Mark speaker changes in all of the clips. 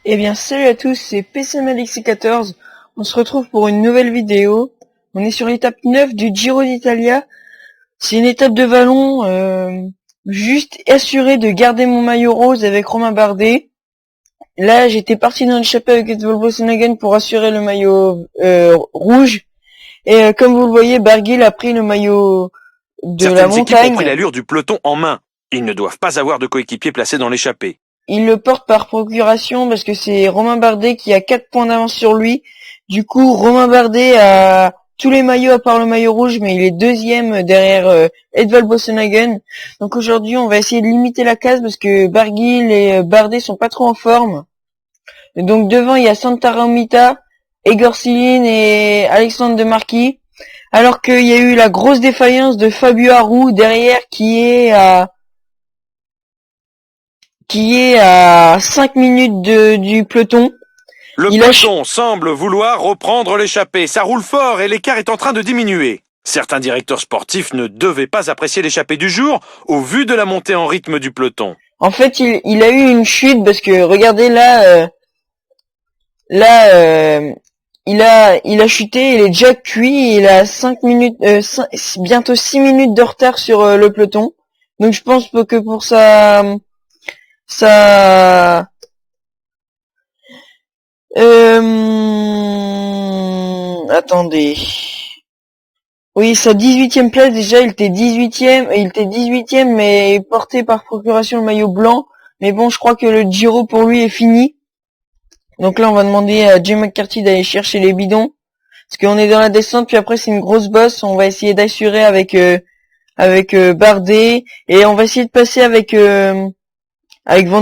Speaker 1: Eh bien, salut à tous, c'est PCMalixi14. On se retrouve pour une nouvelle vidéo. On est sur l'étape 9 du Giro d'Italia. C'est une étape de vallon, juste assuré de garder mon maillot rose avec Romain Bardet. Là, j'étais parti dans l'échappée avec Edvald Boasson-Hagen pour assurer le maillot rouge. Et comme vous le voyez, Barguil a pris le maillot de la montagne.
Speaker 2: Certaines équipes ont pris l'allure du peloton en main. Ils ne doivent pas avoir de coéquipier placé dans l'échappée.
Speaker 1: Il le porte par procuration parce que c'est Romain Bardet qui a 4 points d'avance sur lui. Du coup, Romain Bardet a tous les maillots à part le maillot rouge, mais il est deuxième derrière Edvald Boasson-Hagen. Donc aujourd'hui, on va essayer de limiter la casse parce que Barguil et Bardet sont pas trop en forme. Et donc devant, il y a Santa Romita, Egor Silin et Alexandre de Marquis. Alors qu'il y a eu la grosse défaillance de Fabio Aru derrière qui est à 5 minutes du peloton.
Speaker 2: Le peloton semble vouloir reprendre l'échappée. Ça roule fort et l'écart est en train de diminuer. Certains directeurs sportifs ne devaient pas apprécier l'échappée du jour au vu de la montée en rythme du peloton.
Speaker 1: En fait, il a eu une chute parce que regardez il a chuté, il est déjà cuit, il a 5 minutes, bientôt 6 minutes de retard sur le peloton. Donc je pense que pour attendez. Oui, sa 18e place, déjà, il était 18e, mais porté par procuration le maillot blanc. Mais bon, je crois que le Giro pour lui est fini. Donc là, on va demander à Jay McCarthy d'aller chercher les bidons. Parce qu'on est dans la descente, puis après c'est une grosse bosse. On va essayer d'assurer avec Bardet. Et on va essayer de passer avec Van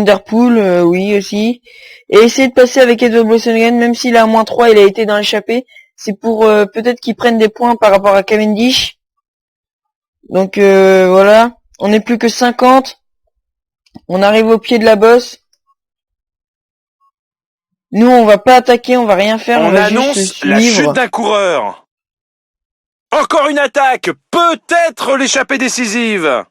Speaker 1: Der Poel, oui aussi. Et essayer de passer avec Edvald Boasson-Hagen, même s'il a à -3, il a été dans l'échappée. C'est pour peut-être qu'il prenne des points par rapport à Cavendish. Donc voilà. On n'est plus que 50. On arrive au pied de la bosse. Nous, on va pas attaquer, on va rien faire.
Speaker 2: On
Speaker 1: va
Speaker 2: annonce
Speaker 1: juste
Speaker 2: la chute d'un coureur. Encore une attaque. Peut-être l'échappée décisive.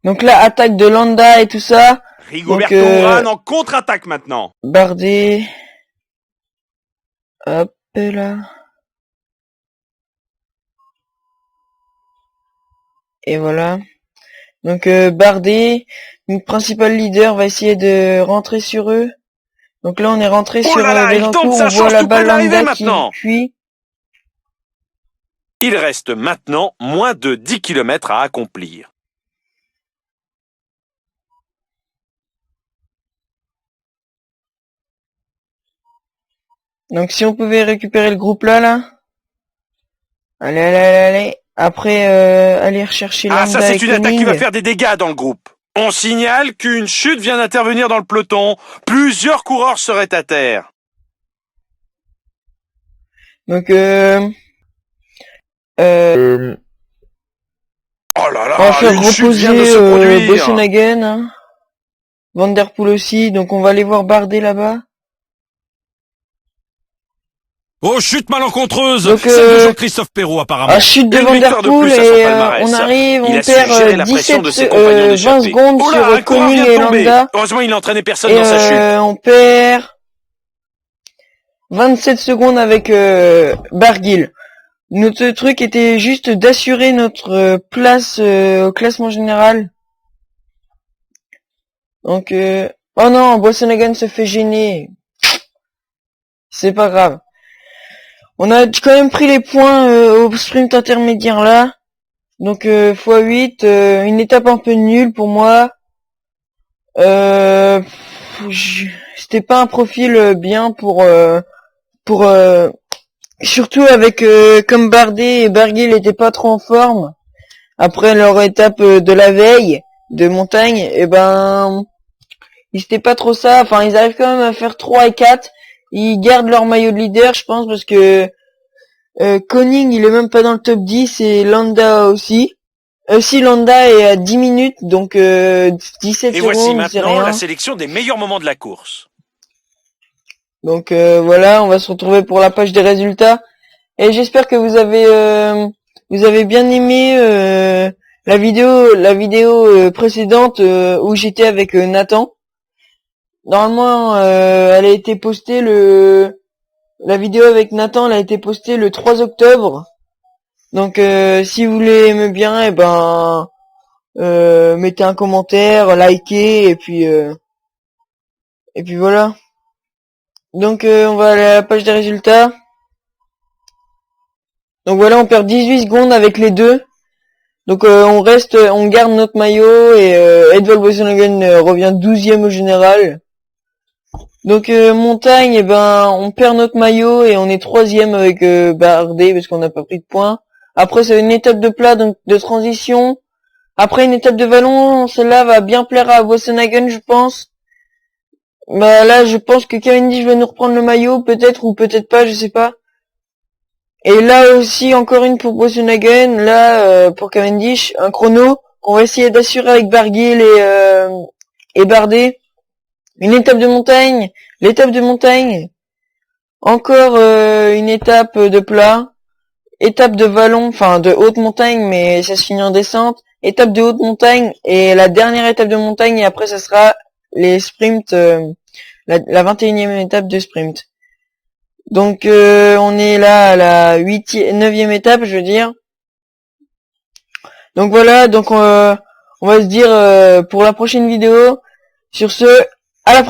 Speaker 1: Donc là, attaque de Landa et tout ça.
Speaker 2: Rigoberto Urán en contre-attaque maintenant.
Speaker 1: Bardet. Hop là. Et voilà. Donc Bardet, notre principal leader, va essayer de rentrer sur eux. Donc là, on est rentré sur Belancourt, on voit la balle Landa qui cuit.
Speaker 2: Il reste maintenant moins de 10 km à accomplir.
Speaker 1: Donc si on pouvait récupérer le groupe là. Allez. Après, aller rechercher Landa.
Speaker 2: Ah, ça c'est une attaque qui va
Speaker 1: Koenig.
Speaker 2: faire des dégâts dans le groupe. On signale qu'une chute vient d'intervenir dans le peloton. Plusieurs coureurs seraient à terre.
Speaker 1: Donc
Speaker 2: oh là là,
Speaker 1: on va faire reposer Boasson-Hagen, hein. Van Der Poel aussi, donc on va aller voir Bardet là-bas.
Speaker 3: Oh, chute malencontreuse.
Speaker 1: Donc,
Speaker 3: celle de Jean-Christophe Perrault apparemment.
Speaker 1: Chute de Van Der Poel et on arrive, on perd 20 secondes sur Koenig et Landa.
Speaker 2: Heureusement, il n'entraînait personne dans sa chute.
Speaker 1: On perd 27 secondes avec Barguil. Notre truc était juste d'assurer notre place au classement général. Donc, oh non, Boasson-Hagen se fait gêner. C'est pas grave. On a quand même pris les points au sprint intermédiaire là. Donc x8, une étape un peu nulle pour moi. C'était pas un profil bien pour surtout avec comme Bardet et Barguil n'étaient pas trop en forme. Après leur étape de la veille de montagne, et ils étaient pas trop ça. Enfin, ils arrivent quand même à faire 3 et 4. Ils gardent leur maillot de leader, je pense, parce que Koenig, il est même pas dans le top 10 et Landa aussi. Si Landa est à 10 minutes, donc 17 secondes,
Speaker 2: et voici maintenant
Speaker 1: rien.
Speaker 2: La sélection des meilleurs moments de la course.
Speaker 1: Donc voilà, on va se retrouver pour la page des résultats. Et j'espère que vous avez vous avez bien aimé la vidéo précédente où j'étais avec Nathan. Normalement, elle a été postée la vidéo avec Nathan, elle a été postée le 3 octobre. Donc si vous l'aimez bien, mettez un commentaire, likez et puis voilà. Donc on va aller à la page des résultats. Donc voilà, on perd 18 secondes avec les deux. Donc on garde notre maillot et Edval Boasson-Hagen revient 12e au général. Donc montagne, on perd notre maillot et on est 3e avec Bardet parce qu'on n'a pas pris de points. Après c'est une étape de plat, donc de transition. Après une étape de vallon, celle-là va bien plaire à Boasson-Hagen, je pense. Là je pense que Cavendish va nous reprendre le maillot, peut-être ou peut-être pas, je sais pas. Et là aussi encore une pour Boasson-Hagen, là pour Cavendish, un chrono qu'on va essayer d'assurer avec Barguil et Bardet. Une étape de montagne, l'étape de montagne, encore une étape de plat, étape de vallon, enfin de haute montagne, mais ça se finit en descente, étape de haute montagne, et la dernière étape de montagne, et après ça sera les sprints, la 21e étape de sprint. Donc on est là à la 9e étape, je veux dire. Donc voilà, donc on va se dire pour la prochaine vidéo. Sur ce, à la prochaine.